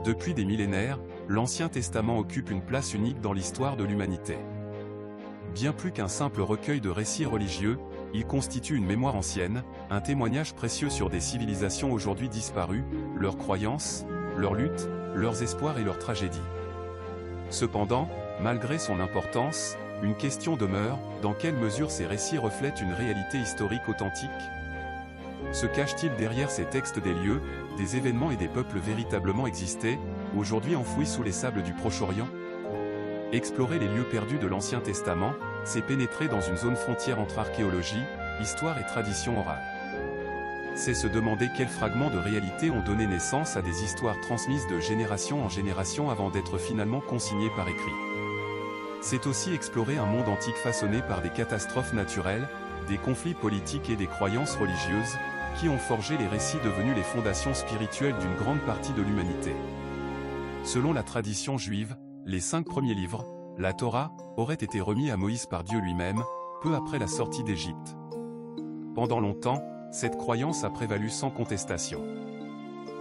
Depuis des millénaires, l'Ancien Testament occupe une place unique dans l'histoire de l'humanité. Bien plus qu'un simple recueil de récits religieux, il constitue une mémoire ancienne, un témoignage précieux sur des civilisations aujourd'hui disparues, leurs croyances, leurs luttes, leurs espoirs et leurs tragédies. Cependant, malgré son importance, une question demeure: dans quelle mesure ces récits reflètent une réalité historique authentique? Se cache-t-il derrière ces textes des lieux, des événements et des peuples véritablement existés, aujourd'hui enfouis sous les sables du Proche-Orient? Explorer les lieux perdus de l'Ancien Testament, c'est pénétrer dans une zone frontière entre archéologie, histoire et tradition orale. C'est se demander quels fragments de réalité ont donné naissance à des histoires transmises de génération en génération avant d'être finalement consignées par écrit. C'est aussi explorer un monde antique façonné par des catastrophes naturelles, des conflits politiques et des croyances religieuses, qui ont forgé les récits devenus les fondations spirituelles d'une grande partie de l'humanité. Selon la tradition juive, les 5 premiers livres, la Torah, auraient été remis à Moïse par Dieu lui-même, peu après la sortie d'Égypte. Pendant longtemps, cette croyance a prévalu sans contestation.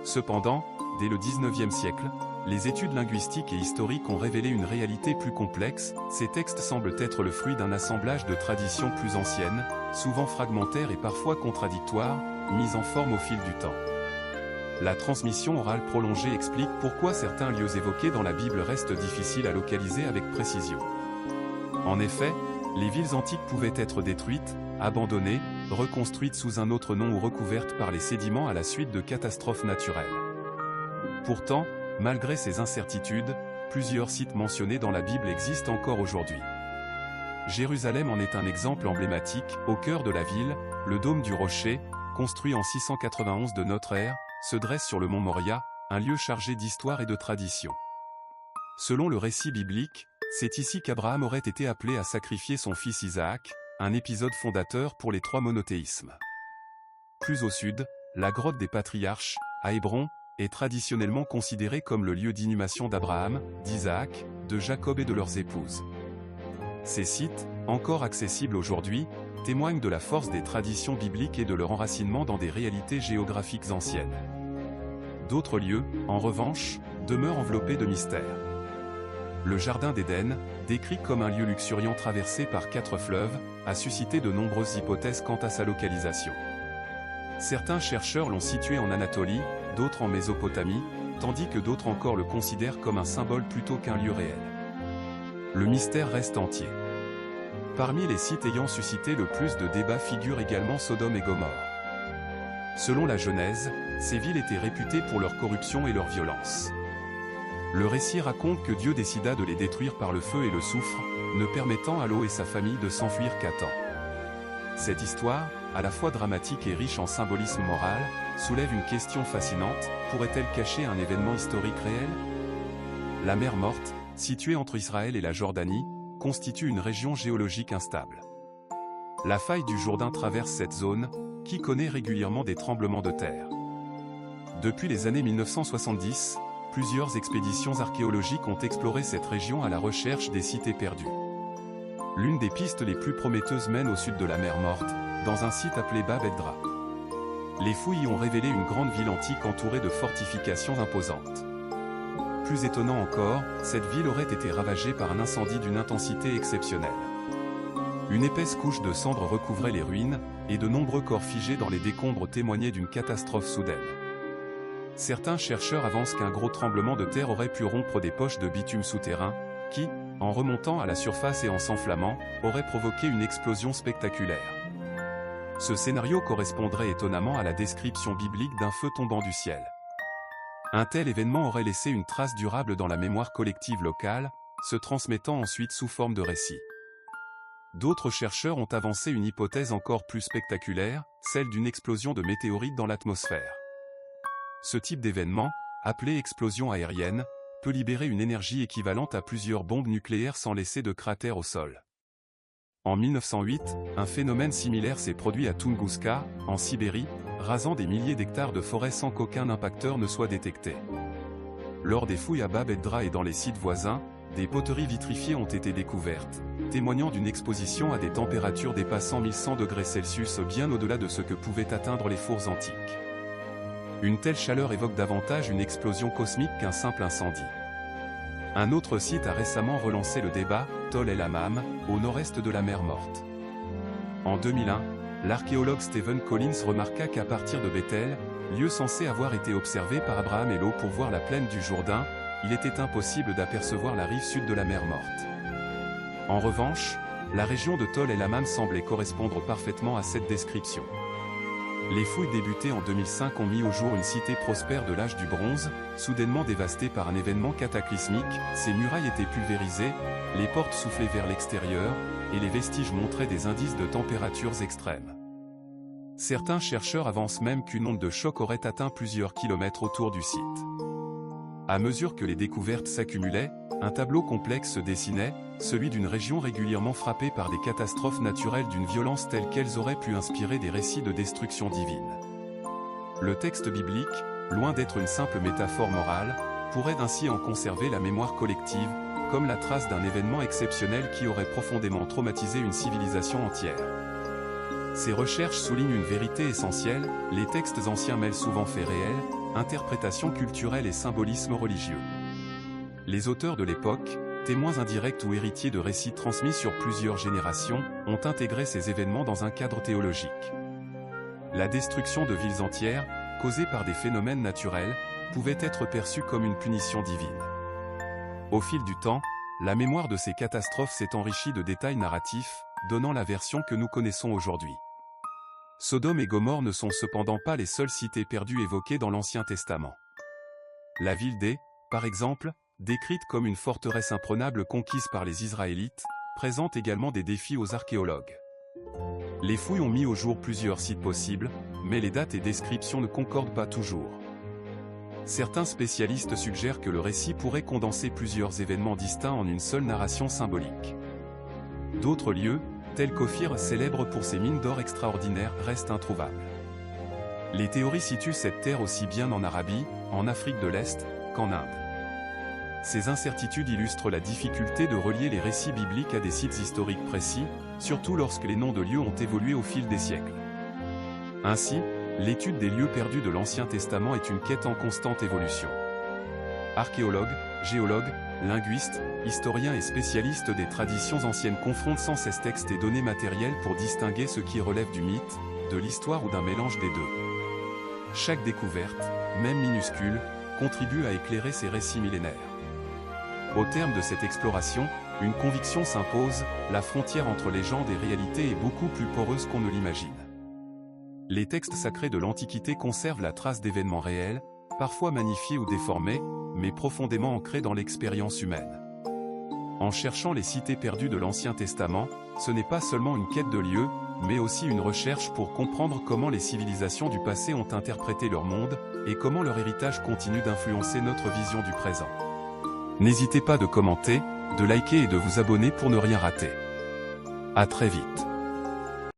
Cependant, dès le XIXe siècle, les études linguistiques et historiques ont révélé une réalité plus complexe. Ces textes semblent être le fruit d'un assemblage de traditions plus anciennes, souvent fragmentaires et parfois contradictoires, mises en forme au fil du temps. La transmission orale prolongée explique pourquoi certains lieux évoqués dans la Bible restent difficiles à localiser avec précision. En effet, les villes antiques pouvaient être détruites, abandonnées, reconstruites sous un autre nom ou recouvertes par les sédiments à la suite de catastrophes naturelles. Pourtant, malgré ces incertitudes, plusieurs sites mentionnés dans la Bible existent encore aujourd'hui. Jérusalem en est un exemple emblématique. Au cœur de la ville, le dôme du rocher, construit en 691 de notre ère, se dresse sur le mont Moria, un lieu chargé d'histoire et de tradition. Selon le récit biblique, c'est ici qu'Abraham aurait été appelé à sacrifier son fils Isaac, un épisode fondateur pour les 3 monothéismes. Plus au sud, la grotte des patriarches, à Hébron, est traditionnellement considérée comme le lieu d'inhumation d'Abraham, d'Isaac, de Jacob et de leurs épouses. Ces sites, encore accessibles aujourd'hui, témoignent de la force des traditions bibliques et de leur enracinement dans des réalités géographiques anciennes. D'autres lieux, en revanche, demeurent enveloppés de mystères. Le Jardin d'Éden, décrit comme un lieu luxuriant traversé par 4 fleuves, a suscité de nombreuses hypothèses quant à sa localisation. Certains chercheurs l'ont situé en Anatolie, d'autres en Mésopotamie, tandis que d'autres encore le considèrent comme un symbole plutôt qu'un lieu réel. Le mystère reste entier. Parmi les sites ayant suscité le plus de débats figurent également Sodome et Gomorrhe. Selon la Genèse, ces villes étaient réputées pour leur corruption et leur violence. Le récit raconte que Dieu décida de les détruire par le feu et le soufre, ne permettant à Lot et sa famille de s'enfuir qu'à temps. Cette histoire, à la fois dramatique et riche en symbolisme moral, soulève une question fascinante: pourrait-elle cacher un événement historique réel? La mer Morte, située entre Israël et la Jordanie, constitue une région géologique instable. La faille du Jourdain traverse cette zone, qui connaît régulièrement des tremblements de terre. Depuis les années 1970, plusieurs expéditions archéologiques ont exploré cette région à la recherche des cités perdues. L'une des pistes les plus prometteuses mène au sud de la mer Morte, dans un site appelé Bab Edra. Les fouilles y ont révélé une grande ville antique entourée de fortifications imposantes. Plus étonnant encore, cette ville aurait été ravagée par un incendie d'une intensité exceptionnelle. Une épaisse couche de cendres recouvrait les ruines, et de nombreux corps figés dans les décombres témoignaient d'une catastrophe soudaine. Certains chercheurs avancent qu'un gros tremblement de terre aurait pu rompre des poches de bitume souterrain, qui, en remontant à la surface et en s'enflammant, aurait provoqué une explosion spectaculaire. Ce scénario correspondrait étonnamment à la description biblique d'un feu tombant du ciel. Un tel événement aurait laissé une trace durable dans la mémoire collective locale, se transmettant ensuite sous forme de récit. D'autres chercheurs ont avancé une hypothèse encore plus spectaculaire, celle d'une explosion de météorites dans l'atmosphère. Ce type d'événement, appelé explosion aérienne, peut libérer une énergie équivalente à plusieurs bombes nucléaires sans laisser de cratère au sol. En 1908, un phénomène similaire s'est produit à Tunguska, en Sibérie, rasant des milliers d'hectares de forêt sans qu'aucun impacteur ne soit détecté. Lors des fouilles à Bab Edra et dans les sites voisins, des poteries vitrifiées ont été découvertes, témoignant d'une exposition à des températures dépassant 1100 degrés Celsius bien au-delà de ce que pouvaient atteindre les fours antiques. Une telle chaleur évoque davantage une explosion cosmique qu'un simple incendie. Un autre site a récemment relancé le débat, Tol El Hammam, au nord-est de la mer Morte. En 2001, l'archéologue Stephen Collins remarqua qu'à partir de Bethel, lieu censé avoir été observé par Abraham et Lot pour voir la plaine du Jourdain, il était impossible d'apercevoir la rive sud de la mer Morte. En revanche, la région de Tol El Hammam semblait correspondre parfaitement à cette description. Les fouilles débutées en 2005 ont mis au jour une cité prospère de l'âge du bronze, soudainement dévastée par un événement cataclysmique. Ses murailles étaient pulvérisées, les portes soufflaient vers l'extérieur, et les vestiges montraient des indices de températures extrêmes. Certains chercheurs avancent même qu'une onde de choc aurait atteint plusieurs kilomètres autour du site. À mesure que les découvertes s'accumulaient, un tableau complexe se dessinait, celui d'une région régulièrement frappée par des catastrophes naturelles d'une violence telle qu'elles auraient pu inspirer des récits de destruction divine. Le texte biblique, loin d'être une simple métaphore morale, pourrait ainsi en conserver la mémoire collective, comme la trace d'un événement exceptionnel qui aurait profondément traumatisé une civilisation entière. Ces recherches soulignent une vérité essentielle, les textes anciens mêlent souvent faits réels, interprétations culturelles et symbolisme religieux. Les auteurs de l'époque, témoins indirects ou héritiers de récits transmis sur plusieurs générations, ont intégré ces événements dans un cadre théologique. La destruction de villes entières, causée par des phénomènes naturels, pouvait être perçue comme une punition divine. Au fil du temps, la mémoire de ces catastrophes s'est enrichie de détails narratifs, donnant la version que nous connaissons aujourd'hui. Sodome et Gomorrhe ne sont cependant pas les seules cités perdues évoquées dans l'Ancien Testament. La ville d'Ai, par exemple, décrite comme une forteresse imprenable conquise par les Israélites, présente également des défis aux archéologues. Les fouilles ont mis au jour plusieurs sites possibles, mais les dates et descriptions ne concordent pas toujours. Certains spécialistes suggèrent que le récit pourrait condenser plusieurs événements distincts en une seule narration symbolique. D'autres lieux, tels qu'Ophir célèbre pour ses mines d'or extraordinaires, restent introuvables. Les théories situent cette terre aussi bien en Arabie, en Afrique de l'Est, qu'en Inde. Ces incertitudes illustrent la difficulté de relier les récits bibliques à des sites historiques précis, surtout lorsque les noms de lieux ont évolué au fil des siècles. Ainsi, l'étude des lieux perdus de l'Ancien Testament est une quête en constante évolution. Archéologues, géologues, linguistes, historiens et spécialistes des traditions anciennes confrontent sans cesse textes et données matérielles pour distinguer ce qui relève du mythe, de l'histoire ou d'un mélange des deux. Chaque découverte, même minuscule, contribue à éclairer ces récits millénaires. Au terme de cette exploration, une conviction s'impose, la frontière entre légende et réalité est beaucoup plus poreuse qu'on ne l'imagine. Les textes sacrés de l'Antiquité conservent la trace d'événements réels, parfois magnifiés ou déformés, mais profondément ancrés dans l'expérience humaine. En cherchant les cités perdues de l'Ancien Testament, ce n'est pas seulement une quête de lieux, mais aussi une recherche pour comprendre comment les civilisations du passé ont interprété leur monde, et comment leur héritage continue d'influencer notre vision du présent. N'hésitez pas de commenter, de liker et de vous abonner pour ne rien rater. À très vite.